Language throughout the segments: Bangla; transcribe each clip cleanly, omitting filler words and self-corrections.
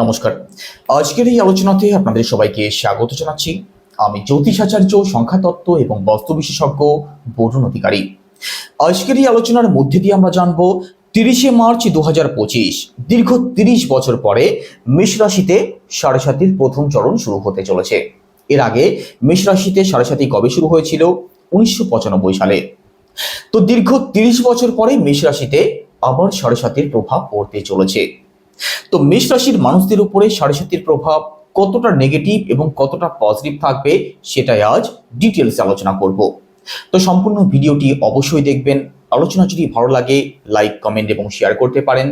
নমস্কার। আজকের এই আলোচনাতে আপনাদের সবাইকে স্বাগত জানাচ্ছি। আমি জ্যোতিষাচার্য, সংখ্যাতত্ত্ব এবং বাস্তু বিশেষজ্ঞ বরুণ অধিকারী। আজকের এই আলোচনার মধ্যে দিয়ে আমরা জানব 30শে মার্চ 2025 দীর্ঘ 30 বছর পরে মেষ রাশিতে সাড়ে সাতির প্রথম চরণ শুরু হতে চলেছে। এর আগে মেষ রাশিতে সাড়ে সাতি কবে শুরু হয়েছিল? 1995 সালে। তো দীর্ঘ 30 বছর পরে মেষ রাশিতে আবার সাড়ে সাতির প্রভাব পড়তে চলেছে। তো মেষ রাশির মানুষদের উপরে সাড়ে সাতির প্রভাব কতটা নেগেটিভ এবং কতটা পজিটিভ থাকবে সেটাই আজ ডিটেলসে আলোচনা করব। তো সম্পূর্ণ ভিডিওটি অবশ্যই দেখবেন। আলোচনা যদি ভালো লাগে লাইক, কমেন্ট এবং শেয়ার করতে পারেন।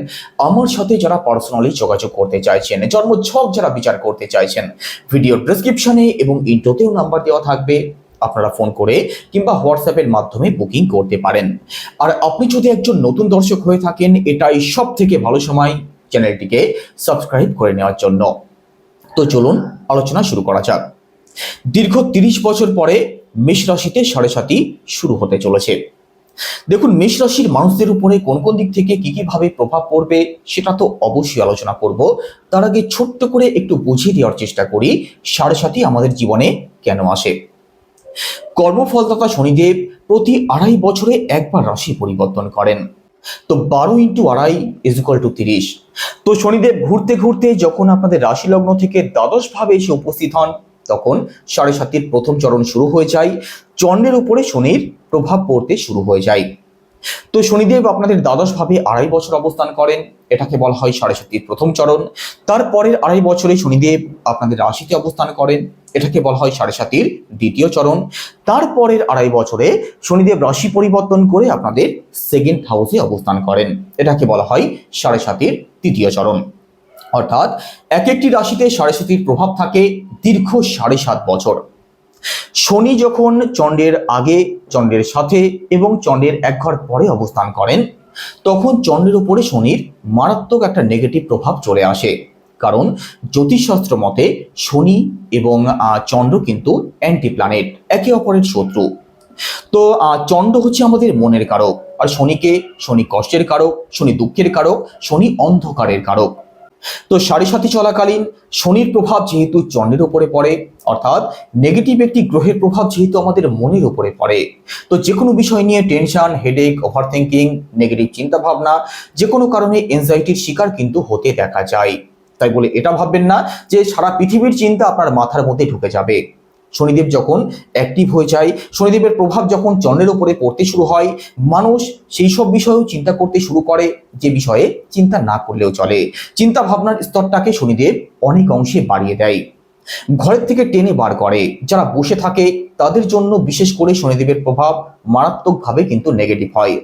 আমার সাথে যারা পার্সোনালি যোগাযোগ করতে চাইছেন, জন্মছক যারা বিচার করতে চাইছেন, ভিডিও ডেসক্রিপশনে এবং ইন্ট্রোতেও নাম্বার দেওয়া থাকবে, আপনারা ফোন করে কিংবা হোয়াটসঅ্যাপের মাধ্যমে বুকিং করতে পারেন। আর আপনি যদি একজন নতুন দর্শক হয়ে থাকেন, এটাই সব থেকে ভালো সময় চ্যানেলটিকে সাবস্ক্রাইব করে নেওয়ার জন্য। তো চলুন আলোচনা শুরু করা যাক। দীর্ঘ 30 বছর পরে মেষ রাশিতে সাড়ে সাতি শুরু হতে চলেছে। দেখুন, মেষ রাশির মানুষদের উপরে কোন কোন দিক থেকে কি কিভাবে প্রভাব পড়বে সেটা তো অবশ্যই আলোচনা করব। তার আগে ছোট্ট করে একটু বুঝিয়ে দেওয়ার চেষ্টা করি সাড়ে সাতি আমাদের জীবনে কেন আসে। কর্মফলদাতা শনিদেব প্রতি 2.5 বছরে একবার রাশি পরিবর্তন করেন। তো 12 × 2.5 = 30। তো শনিদেব ঘুরতে ঘুরতে যখন আপনাদের রাশি লগ্ন থেকে দ্বাদশ ভাবে এসে উপস্থিত হন, তখন সাড়ে সাতির প্রথম চরণ শুরু হয়ে যায়। চন্দ্রের উপরে শনির প্রভাব পড়তে শুরু হয়ে যায়। তো শনিদেব আপনাদের দ্বাদশ ভাবে 2.5 বছর অবস্থান করেন, এটাকে বলা হয় সাড়ে সাতির প্রথম চরণ। তারপরের 2.5 বছরে শনিদেব আপনাদের রাশিতে অবস্থান করেন, এটাকে বলা হয় সাড়ে সাতির দ্বিতীয় চরণ। তারপরের 2.5 বছরে শনিদেব রাশি পরিবর্তন করে আপনাদের সেকেন্ড হাউসে অবস্থান করেন, এটাকে বলা হয় সাড়ে সাতির তৃতীয় চরণ। অর্থাৎ এক একটি রাশিতে সাড়ে সাতির প্রভাব থাকে দীর্ঘ 7.5 বছর। শনি যখন চন্দ্রের আগে, চন্দ্রের সাথে এবং চন্দ্রের এক ঘর পরে অবস্থান করেন, তখন চন্দ্রের উপরে শনির মারাত্মক একটা নেগেটিভ প্রভাব চলে আসে। কারণ জ্যোতিষশাস্ত্র মতে শনি এবং চন্দ্র কিন্তু অ্যান্টি প্ল্যানেট, একে অপরের শত্রু। তো চন্দ্র হচ্ছে আমাদের মনের কারক, আর শনি কষ্টের কারক, শনি দুঃখের কারক, শনি অন্ধকারের কারক। তো সাড়ে সাতি চলাকালীন শনির প্রভাব যেহেতু চন্দ্রের উপরে পড়ে, অর্থাৎ নেগেটিভ একটি গ্রহের প্রভাব যেহেতু আমাদের মনের উপরে পড়ে, তো যে কোনো বিষয় নিয়ে tension, headache, over thinking, negative চিন্তা ভাবনা, যে কোনো কারণে এনজাইটির শিকার কিন্তু হতে দেখা যায়। তাই বলে এটা ভাববেন না যে সারা পৃথিবীর চিন্তা আপনার মাথার মধ্যে ঢুকে যাবে। শনিদেব যখন অ্যাক্টিভ হয়ে যায়, শনিদেবের প্রভাব যখন চন্দ্রের উপরে পড়তে শুরু হয়, মানুষ সেই সব বিষয়েও চিন্তা করতে শুরু করে যে বিষয়ে চিন্তা না করলেও চলে। চিন্তা ভাবনার স্তরটাকে শনিদেব অনেক অংশে বাড়িয়ে দেয়, ঘরের থেকে টেনে বার করে। যারা বসে থাকে তাদের জন্য বিশেষ করে শনিদেবের প্রভাব মারাত্মকভাবে কিন্তু নেগেটিভ হয়।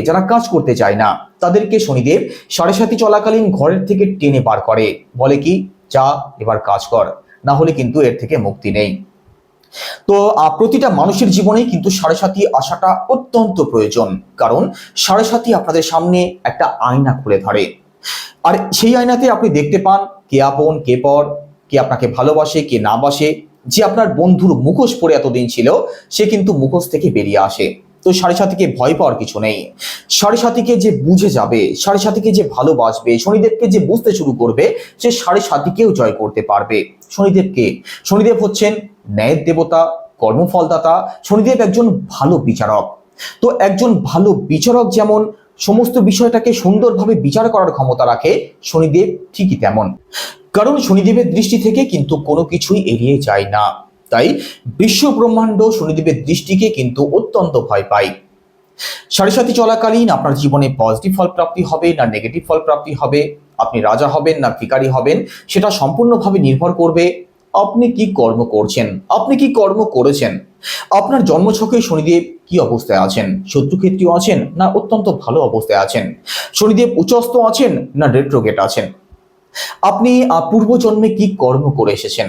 যারা কাজ করতে চায় না, তাদেরকে শনিদেব সাড়ে সাতি চলাকালীন ঘরের থেকে টেনে বার করে, বলে কি, যা এবার কাজ কর, না হলে কিন্তু এর থেকে মুক্তি নেই। তো প্রতিটা মানুষের জীবনেই কিন্তু সাড়ে সাতি আসাটা অত্যন্ত প্রয়োজন, কারণ সাড়ে সাতি আপনাদের সামনে একটা আয়না খুলে ধরে। আর সেই আয়নাতে আপনি দেখতে পান কে আপন, কে পর, কে আপনাকে ভালোবাসে, কে না বাসে। যে আপনার বন্ধুর মুখোশ পরে এতদিন ছিল, সে কিন্তু মুখোশ থেকে বেরিয়ে আসে। তো সাড়ে সাতিকে ভয় পাওয়ার কিছু নেই। সাড়ে সাতিকে যে বুঝে যাবে, সাড়ে সাতিকে যে ভালোবাসবে, শনিদেবকে যে বুঝতে শুরু করবে, সে সাড়ে সাতিকেও জয় করতে পারবে। শনিদেব হচ্ছেন ন্যায়ের দেবতা, কর্মফলদাতা। শনিদেব একজন ভালো বিচারক। তো একজন ভালো বিচারক যেমন সমস্ত বিষয়টাকে সুন্দরভাবে বিচার করার ক্ষমতা রাখে, শনিদেব ঠিকই তেমন। কারণ শনিদেবের দৃষ্টি থেকে কিন্তু কোনো কিছুই এড়িয়ে যায় না। তাই বিশ্ব ব্রহ্মাণ্ড শনিদেবের দৃষ্টিকে কিন্তু অত্যন্ত ভয় পায়। সাড়ে সাতি চলাকালীন আপনার জীবনে পজিটিভ ফল প্রাপ্তি হবে না নেগেটিভ ফল প্রাপ্তি হবে, আপনি রাজা হবেন না ভিখারি হবেন, সেটা সম্পূর্ণভাবে নির্ভর করবে আপনি কি কর্ম করছেন, আপনি কি কর্ম করেছেন। আপনার জন্মছকে শনিদেব কি অবস্থায় আছেন, শত্রুক্ষেত্রীয় আছেন না অত্যন্ত ভালো অবস্থায় আছেন, শনিদেব উচ্চস্থ আছেন না রেট্রোগেট আছেন, আপনি পূর্বজন্মে কি কর্ম করে এসেছেন।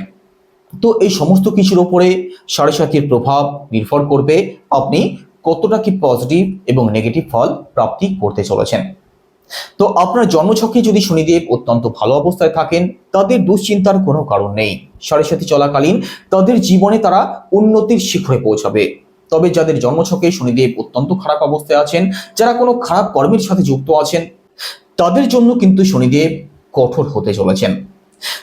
তো এই সমস্ত কিছুর উপরে সাড়ে সাতির প্রভাব নির্ভর করবে আপনি কতটা কি পজিটিভ এবং নেগেটিভ ফল প্রাপ্তি করতে চলেছেন। তো আপনার জন্মছকে যদি শনিদেব অত্যন্ত ভালো অবস্থায় থাকেন, তাদের দুশ্চিন্তার কোনো কারণ নেই। সাড়ে সাতি চলাকালীন তাদের জীবনে তারা উন্নতির শিখরে পৌঁছাবে। তবে যাদের জন্মছকে শনিদেব অত্যন্ত খারাপ অবস্থায় আছেন, যারা কোনো খারাপ কর্মের সাথে যুক্ত আছেন, তাদের জন্য কিন্তু শনিদেব কঠোর হতে চলেছেন।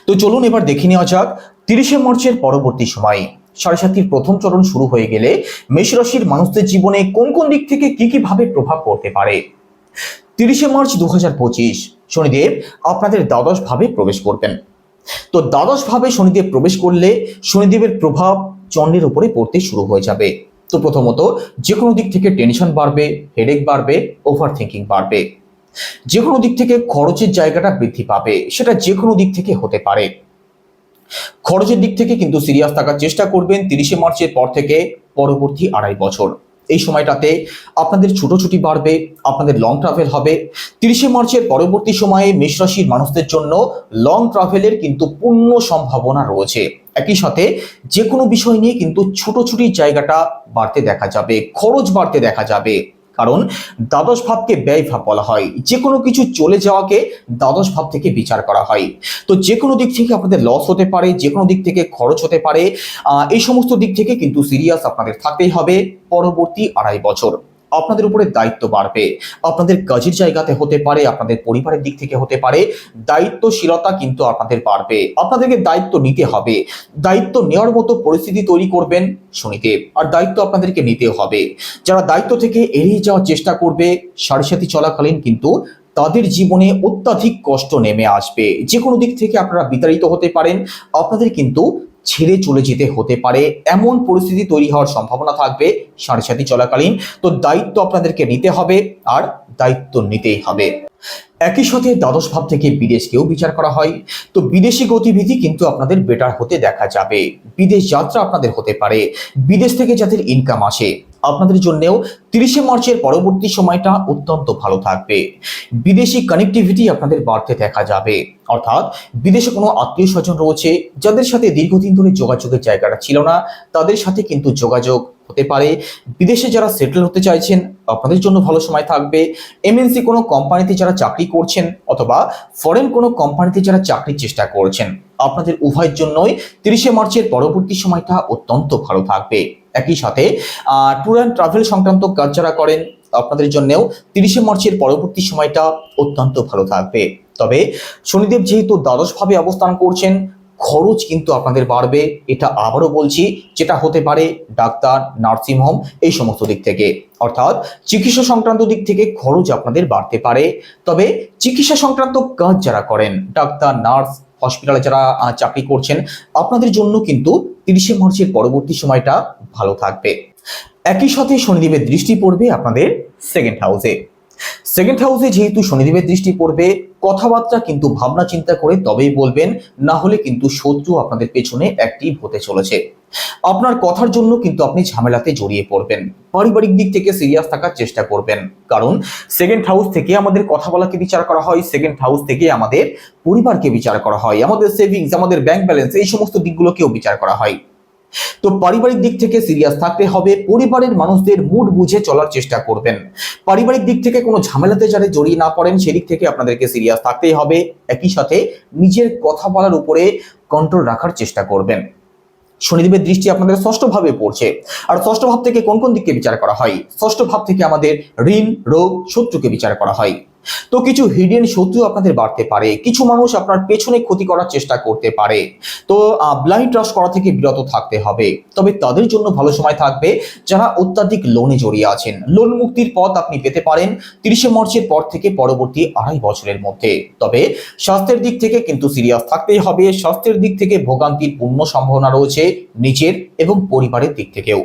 তো চলুন এবার দেখে নেওয়া যাক 30শে মার্চের পরবর্তী সময় সাড়ে সাতির প্রথম চরণ শুরু হয়ে গেলে মেষ রাশির মানুষদের জীবনে কোন কোন দিক থেকে কি কি ভাবে প্রভাব পড়তে পারে। 30শে মার্চ 2025 শনিদেব আপনাদের দ্বাদশ ভাবে প্রবেশ করবেন। তো দ্বাদশ ভাবে শনিদেব প্রবেশ করলে শনিদেবের প্রভাব চন্দ্রের উপরে পড়তে শুরু হয়ে যাবে। তো প্রথমত যে কোনো দিক থেকে টেনশন বাড়বে, হেডেক বাড়বে, ওভার থিঙ্কিং বাড়বে। যে কোনো দিক থেকে খরচের জায়গাটা বৃদ্ধি পাবে, সেটা যে কোনো দিক থেকে হতে পারে। খরচের দিক থেকে কিন্তু সিরিয়াস থাকার চেষ্টা করবেন 30শে মার্চের পর থেকে পরবর্তী 2.5 বছর। এই সময়টাতে আপনাদের ছুটোছুটি বাড়বে, আপনাদের লং ট্রাভেল হবে। 30শে মার্চের পরবর্তী সময়ে মেষ রাশির মানুষদের জন্য লং ট্রাভেলের কিন্তু পূর্ণ সম্ভাবনা রয়েছে। একই সাথে যে কোনো বিষয় নিয়ে কিন্তু ছুটোছুটির জায়গাটা বাড়তে দেখা যাবে, খরচ বাড়তে দেখা যাবে। কারণ দ্বাদশ ভাবকে ব্যয় ভাব বলা হয়, যে কোনো কিছু চলে যাওয়াকে দ্বাদশ ভাব থেকে বিচার করা হয়। তো যে কোনো দিক থেকে আপনাদের লস হতে পারে, যে কোনো দিক থেকে খরচ হতে পারে। এই সমস্ত দিক থেকে কিন্তু সিরিয়াস আপনাদের থাকতেই হবে। পরবর্তী 2.5 বছর আপনাদের উপরে দায়িত্ব বাড়বে, আপনাদের কাজের জায়গাতে হতে পারে, আপনাদের পরিবারের দিক থেকে হতে পারে। দায়িত্বশীলতা কিন্তু আপনাদের বাড়বে, আপনাদেরকে দায়িত্ব নিতে হবে। দায়িত্ব নেওয়ার মতো পরিস্থিতি তৈরি করবেন শনিদেব, আর দায়িত্ব আপনাদেরকে নিতে হবে। যারা দায়িত্ব থেকে এড়িয়ে যাওয়ার চেষ্টা করবে সাড়ে সাতি চলাকালীন কিন্তু তাদের জীবনে অত্যাধিক কষ্ট নেমে আসবে। যে কোনো দিক থেকে আপনারা বিতাড়িত হতে পারেন, আপনাদের কিন্তু ছেড়ে চলে যেতে হতে পারে, এমন পরিস্থিতি তৈরি হওয়ার সম্ভাবনা থাকবে সাড়ে সাতি চলাকালীন। তো দায়িত্ব আপনাদেরকে নিতে হবে, আর দায়িত্ব নিতেই হবে। একই সাথে দ্বাদশ ভাব থেকে বিদেশকেও বিচার করা হয়। তো বিদেশি গতিবিধি কিন্তু আপনাদের বেটার হতে দেখা যাবে, বিদেশ যাত্রা আপনাদের হতে পারে। বিদেশ থেকে যাদের ইনকাম আসে আপনাদের জন্যও 30শে মার্চের পরবর্তী সময়টা অত্যন্ত ভালো থাকবে। বিদেশি কানেক্টিভিটি আপনাদের বাড়তে দেখা যাবে, অর্থাৎ বিদেশে কোনো আত্মীয় স্বজন রয়েছে যাদের সাথে দীর্ঘদিন ধরে যোগাযোগের জায়গাটা ছিল না, তাদের সাথে কিন্তু যোগাযোগ হতে পারে। বিদেশে যারা সেটেল হতে চাইছেন আপনাদের জন্য ভালো সময় থাকবে। এমএনসি কোনো কোম্পানিতে যারা চাকরি করছেন অথবা ফরেন কোনো কোম্পানিতে যারা চাকরির চেষ্টা করছেন, আপনাদের উভয়ের জন্যই 30শে মার্চের পরবর্তী সময়টা অত্যন্ত ভালো থাকবে। একই সাথে ট্যুর অ্যান্ড ট্রাভেল সংক্রান্ত কাজ যারা করেন আপনাদের জন্যও 30শে মার্চের পরবর্তী সময়টা অত্যন্ত ভালো থাকবে। তবে শনিদেব যেহেতু দ্বাদশ ভাবে অবস্থান করছেন, খরচ কিন্তু আপনাদের বাড়বে। এটা আবারও বলছি, যেটা হতে পারে ডাক্তার, নার্সিংহোম এই সমস্ত দিক থেকে, অর্থাৎ চিকিৎসা সংক্রান্ত দিক থেকে খরচ আপনাদের বাড়তে পারে। তবে চিকিৎসা সংক্রান্ত কাজ যারা করেন, ডাক্তার, নার্স, হসপিটালে যারা চাকরি করছেন, আপনাদের জন্য কিন্তু 30শে মার্চের পরবর্তী সময়টা ভালো থাকবে। একই সাথে শনিদেবের দৃষ্টি পড়বে আপনাদের সেকেন্ড হাউসে। সেকেন্ড হাউসে যেহেতু শনিদেবের দৃষ্টি পড়বে, কথাবার্তা কিন্তু ভাবনা চিন্তা করে তবেই বলবেন, না হলে কিন্তু শত্রু আপনাদের পেছনে অ্যাক্টিভ হতে চলেছে। আপনার কথার জন্য কিন্তু আপনি ঝামেলাতে জড়িয়ে পড়বেন। পারিবারিক দিক থেকে সিরিয়াস থাকার চেষ্টা করবেন, কারণ সেকেন্ড হাউস থেকে আমাদের কথা বলাকে বিচার করা হয়, সেকেন্ড হাউস থেকে আমাদের পরিবারকে বিচার করা হয়, আমাদের সেভিংস, আমাদের ব্যাংক ব্যালেন্স এই সমস্ত দিকগুলোকেও বিচার করা হয়। তো পারিবারিক দিক থেকে সিরিয়াস থাকতে হবে, পরিবারের মানুষদের মুড বুঝে চলার চেষ্টা করবেন। পারিবারিক দিক থেকে কোনো ঝামেলাতে যারা জড়িয়ে না পড়েন সেদিক থেকে আপনাদেরকে সিরিয়াস থাকতেই হবে। একই সাথে নিজের কথা বলার উপরে কন্ট্রোল রাখার চেষ্টা করবেন। শনিদেবের দৃষ্টি আপনাদের ষষ্ঠ ভাবে পড়ছে, আর ষষ্ঠ ভাব থেকে কোন কোন দিককে বিচার করা হয়? ষষ্ঠ ভাব থেকে আমাদের ঋণ, রোগ, শত্রুকে বিচার করা হয়। তো কিছু হিডেন শত্রু আপনাদের বাড়তে পারে, কিছু মানুষ আপনার পেছনে ক্ষতি করার চেষ্টা করতে পারে। তো ব্লাইন্ড ট্রাস্ট করা থেকে বিরত থাকতে হবে। তবে তাদের জন্য ভালো সময় থাকবে যারা অত্যাধিক লোনে জড়িয়ে আছেন। লোন মুক্তির পথ আপনি পেতে পারেন 30শে মার্চের পর থেকে পরবর্তী 2.5 বছরের মধ্যে। তবে স্বাস্থ্যের দিক থেকে কিন্তু সিরিয়াস থাকতেই হবে। স্বাস্থ্যের দিক থেকে ভোগান্তির পূর্ণ সম্ভাবনা রয়েছে, নিজের এবং পরিবারের দিক থেকেও।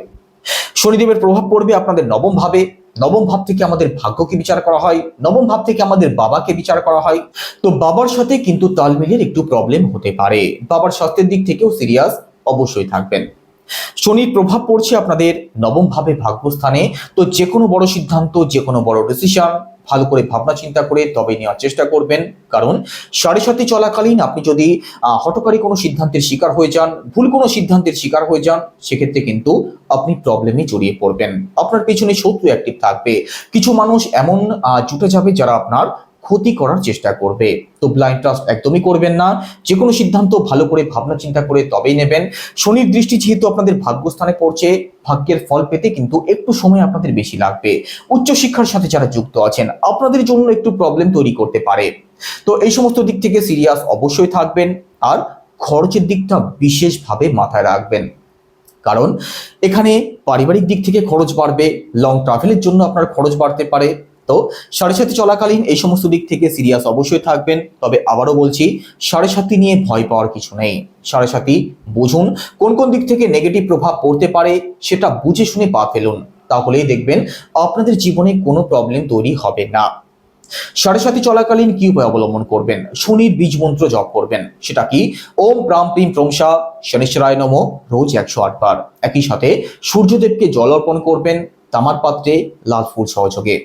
শনিদেবের প্রভাব পড়বে আপনাদের নবম ভাবে। নবম ভাব থেকে আমাদের ভাগ্যকে বিচার করা হয়, নবম ভাব থেকে আমাদের বাবাকে বিচার করা হয়। তো বাবার সাথে কিন্তু তাল মিলিয়ে একটু প্রবলেম হতে পারে, বাবার স্বাস্থ্যের দিক থেকেও সিরিয়াস অবশ্যই থাকবেন। শনির প্রভাব পড়ছে আপনাদের নবম ভাবে ভাগ্যস্থানে। তো যে কোনো বড় সিদ্ধান্ত, যে কোনো বড় ডিসিশন ভালো করে ভাবনা চিন্তা করে তবে নেওয়ার চেষ্টা করবেন, কারণ সাড়ে সাতি চলাকালীন আপনি যদি হঠকারী কোনো সিদ্ধান্তের শিকার হয়ে যান, ভুল কোনো সিদ্ধান্তের শিকার হয়ে যান, সেক্ষেত্রে কিন্তু আপনি প্রবলেমে জড়িয়ে পড়বেন। আপনার পেছনে শত্রু অ্যাক্টিভ থাকবে, কিছু মানুষ এমন জুটে যাবে যারা আপনার ক্ষতি করার চেষ্টা করবে। তো ব্লাইন্ড ট্রাস্ট একদমই করবেন না, যে কোনো সিদ্ধান্ত ভালো করে ভাবনা চিন্তা করে তবেই নেবেন। শনির দৃষ্টি যেহেতু আপনাদের ভাগ্যস্থানে পড়ছে, ভাগ্যের ফল পেতে কিন্তু একটু সময় আপনাদের বেশি লাগবে। উচ্চশিক্ষার সাথে যারা যুক্ত আছেন আপনাদের জন্য একটু প্রবলেম তৈরি করতে পারে। তো এই সমস্ত দিক থেকে সিরিয়াস অবশ্যই থাকবেন, আর খরচের দিকটা বিশেষভাবে মাথায় রাখবেন, কারণ এখানে পারিবারিক দিক থেকে খরচ বাড়বে, লং ট্রাভেলের জন্য আপনার খরচ বাড়তে পারে। তো সাড়ে সাথী চলাকালীন এই সমস্ত দিক থেকে সিরিয়াস অবশ্যই থাকবেন। তবে আবারও বলছি, সাড়ে সাথী নিয়ে ভয় পাওয়ার কিছু নেই। সাড়ে সাথী বুঝুন কোন কোন দিক থেকে নেগেটিভ প্রভাব পড়তে পারে, সেটা বুঝে শুনে পা ফেলুন, তাহলেই দেখবেন আপনাদের জীবনে কোনো প্রবলেম তৈরি হবে না। সাড়ে সাথী চলাকালীন কি উপায় অবলম্বন করবেন? শনির বীজ মন্ত্র জপ করবেন, সেটা কি ওম প্রাম প্রিম প্রংসা শনিশ্চরায় নমঃ, রোজ 108 বার। একই সাথে সূর্যদেবকে জল অর্পণ করবেন তামার পাত্রে লাল ফুল সহযোগে।